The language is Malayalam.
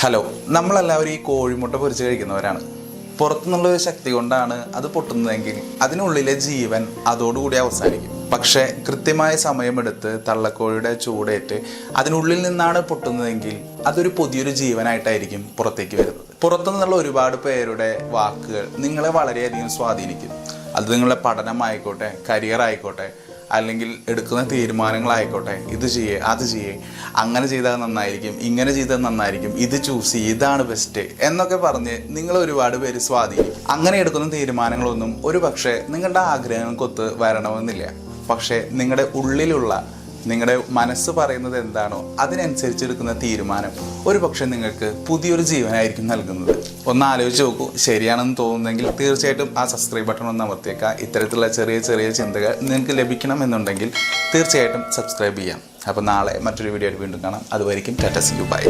ഹലോ, നമ്മളെല്ലാവരും ഈ കോഴിമുട്ട പൊരിച്ച് കഴിക്കുന്നവരാണ്. പുറത്തുനിന്നുള്ളൊരു ശക്തി കൊണ്ടാണ് അത് പൊട്ടുന്നതെങ്കിൽ അതിനുള്ളിലെ ജീവൻ അതോടുകൂടി അവസാനിക്കും. പക്ഷേ കൃത്യമായ സമയമെടുത്ത് തള്ളക്കോഴിയുടെ ചൂടേറ്റ് അതിനുള്ളിൽ നിന്നാണ് പൊട്ടുന്നതെങ്കിൽ അതൊരു പുതിയൊരു ജീവനായിട്ടായിരിക്കും പുറത്തേക്ക് വരുന്നത്. പുറത്തുനിന്നുള്ള ഒരുപാട് പേരുടെ വാക്കുകൾ നിങ്ങളെ വളരെയധികം സ്വാധീനിക്കും. അത് നിങ്ങളുടെ പഠനമായിക്കോട്ടെ, കരിയർ ആയിക്കോട്ടെ, അല്ലെങ്കിൽ എടുക്കുന്ന തീരുമാനങ്ങളായിക്കോട്ടെ. ഇത് ചെയ്യേ, അത് ചെയ്യേ, അങ്ങനെ ചെയ്താൽ നന്നായിരിക്കും, ഇങ്ങനെ ചെയ്താൽ നന്നായിരിക്കും, ഇത് ചൂസ് ചെയ്യ്, ഇതാണ് ബെസ്റ്റ് എന്നൊക്കെ പറഞ്ഞ് നിങ്ങൾ ഒരുപാട് പേര് സ്വാധീനിക്കും. അങ്ങനെ എടുക്കുന്ന തീരുമാനങ്ങളൊന്നും ഒരു പക്ഷേ നിങ്ങളുടെ ആഗ്രഹങ്ങൾക്കൊത്ത് വരണമെന്നില്ല. പക്ഷേ നിങ്ങളുടെ ഉള്ളിലുള്ള, നിങ്ങളുടെ മനസ്സ് പറയുന്നത് എന്താണോ അതിനനുസരിച്ചെടുക്കുന്ന തീരുമാനം ഒരു പക്ഷേ നിങ്ങൾക്ക് പുതിയൊരു ജീവനായിരിക്കും നൽകുന്നത്. ഒന്ന് ആലോചിച്ച് നോക്കൂ. ശരിയാണെന്ന് തോന്നുന്നെങ്കിൽ തീർച്ചയായിട്ടും ആ സബ്സ്ക്രൈബ് ബട്ടൺ ഒന്ന് അമർത്തിയേക്കുക. ഇത്തരത്തിലുള്ള ചെറിയ ചെറിയ ചിന്തകൾ നിങ്ങൾക്ക് ലഭിക്കണമെന്നുണ്ടെങ്കിൽ തീർച്ചയായിട്ടും സബ്സ്ക്രൈബ് ചെയ്യാം. അപ്പോൾ നാളെ മറ്റൊരു വീഡിയോ ആയിട്ട് വീണ്ടും കാണാം. അതുവരെയും ടാറ്റ, സീ യു, ബൈ.